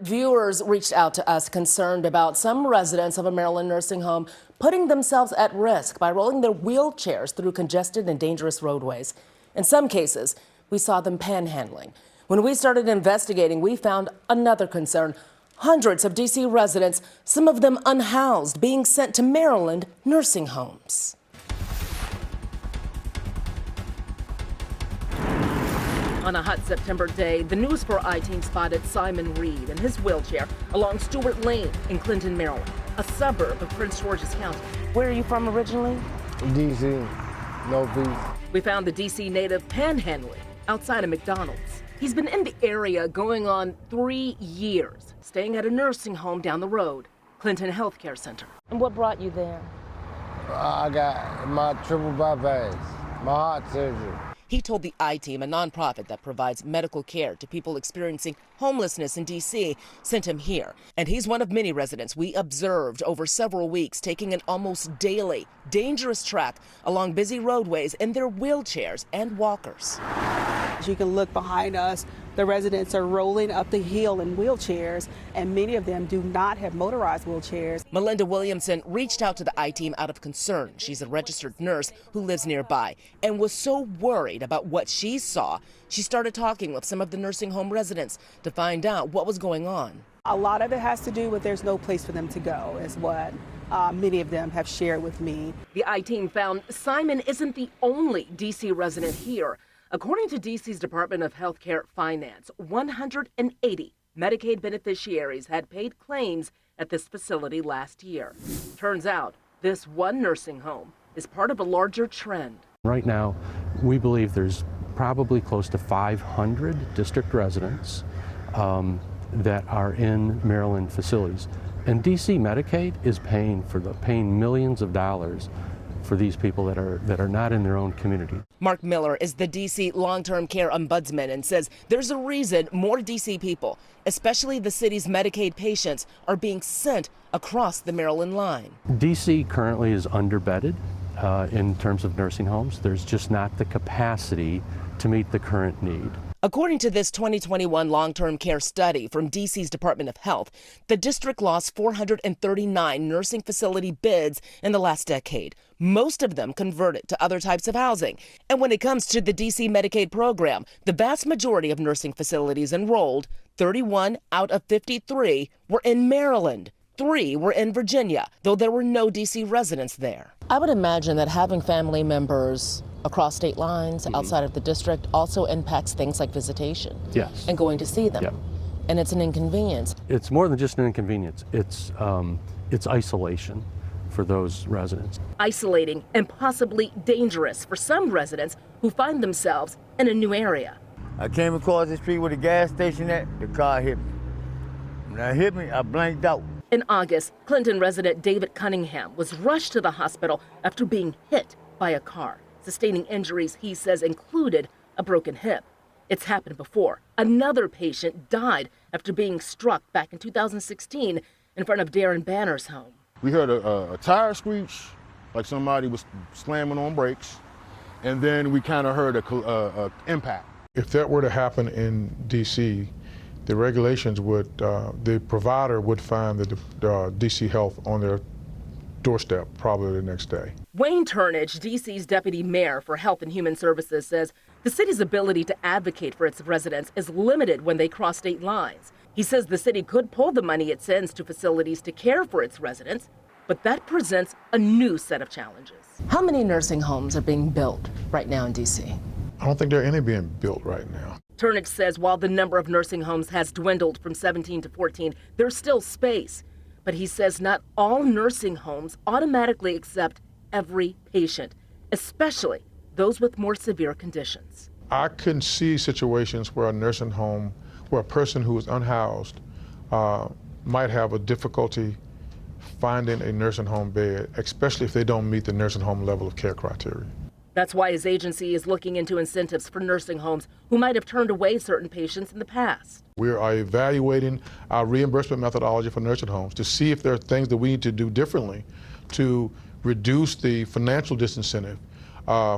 Viewers reached out to us concerned about some residents of a Maryland nursing home putting themselves at risk by rolling their wheelchairs through congested and dangerous roadways. In some cases, we saw them panhandling. When we started investigating, we found another concern. Hundreds of D.C. residents, some of them unhoused, being sent to Maryland nursing homes. On a hot September day, the News 4 I-Team spotted Simon Reed in his wheelchair along Stewart Lane in Clinton, Maryland, a suburb of Prince George's County. Where are you from originally? D.C., Northeast. We found the D.C. native panhandling outside of McDonald's. He's been in the area going on 3 years, staying at a nursing home down the road, Clinton Healthcare Center. And what brought you there? I got my triple bypass, my heart surgery. He told the I-Team, a nonprofit that provides medical care to people experiencing homelessness in D.C., sent him here. And he's one of many residents we observed over several weeks taking an almost daily, dangerous trek along busy roadways in their wheelchairs and walkers. As you can look behind us, the residents are rolling up the hill in wheelchairs, and many of them do not have motorized wheelchairs. Melinda Williamson reached out to the I-Team out of concern. She's a registered nurse who lives nearby and was so worried about what she saw, she started talking with some of the nursing home residents to find out what was going on. A lot of it has to do with there's no place for them to go, is what many of them have shared with me. The I-Team found Simon isn't the only D.C. resident here. According to D.C.'s Department of Healthcare Finance, 180 Medicaid beneficiaries had paid claims at this facility last year. Turns out this one nursing home is part of a larger trend. Right now, we believe there's probably close to 500 district residents that are in Maryland facilities. And D.C. Medicaid is paying millions of dollars for these people that are not in their own community. Mark Miller is the D.C. long-term care ombudsman and says there's a reason more D.C. people, especially the city's Medicaid patients, are being sent across the Maryland line. D.C. currently is underbedded in terms of nursing homes. There's just not the capacity to meet the current need. According to this 2021 long-term care study from D.C.'s Department of Health, the district lost 439 nursing facility bids in the last decade. Most of them converted to other types of housing. And when it comes to the D.C. Medicaid program, the vast majority of nursing facilities enrolled, 31 out of 53, were in Maryland. 3 were in Virginia, though there were no D.C. residents there. I would imagine that having family members across state lines outside of the district also impacts things like visitation. Yes. And going to see them. Yep. And it's an inconvenience. It's more than just an inconvenience. It's isolation for those residents. Isolating and possibly dangerous for some residents who find themselves in a new area. I came across the street where the gas station at, the car hit me. When it hit me, I blanked out. In August, Clinton resident David Cunningham was rushed to the hospital after being hit by a car. Sustaining injuries, he says, included a broken hip. It's happened before. Another patient died after being struck back in 2016 in front of Darren Banner's home. We heard a tire screech, like somebody was slamming on brakes, and then we kind of heard a impact. If that were to happen in D.C., the regulations would, the provider would find the D.C. Health on their doorstep probably the next day. Wayne Turnage, D.C.'s deputy mayor for Health and Human Services, says the city's ability to advocate for its residents is limited when they cross state lines. He says the city could pull the money it sends to facilities to care for its residents, but that presents a new set of challenges. How many nursing homes are being built right now in D.C.? I don't think there are any being built right now. Turnage says while the number of nursing homes has dwindled from 17 to 14, there's still space. But he says not all nursing homes automatically accept every patient, especially those with more severe conditions. I can see situations where a nursing home, where a person who is unhoused might have a difficulty finding a nursing home bed, especially if they don't meet the nursing home level of care criteria. That's why his agency is looking into incentives for nursing homes who might have turned away certain patients in the past. We are evaluating our reimbursement methodology for nursing homes to see if there are things that we need to do differently to reduce the financial disincentive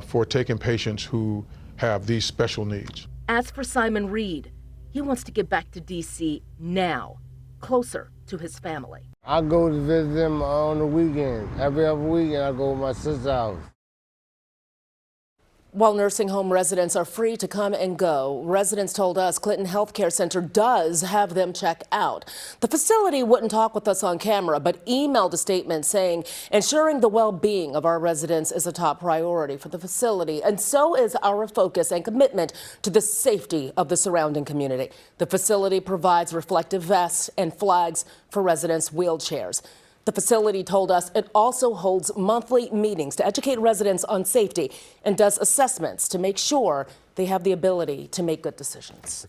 for taking patients who have these special needs. As for Simon Reed, he wants to get back to D.C. now. closer to his family. I go to visit them on the weekend. Every other weekend, I go to my sister's house. While nursing home residents are free to come and go, residents told us Clinton Healthcare Center does have them check out. The facility wouldn't talk with us on camera, but emailed a statement saying ensuring the well-being of our residents is a top priority for the facility, and so is our focus and commitment to the safety of the surrounding community. The facility provides reflective vests and flags for residents' wheelchairs. The facility told us it also holds monthly meetings to educate residents on safety and does assessments to make sure they have the ability to make good decisions.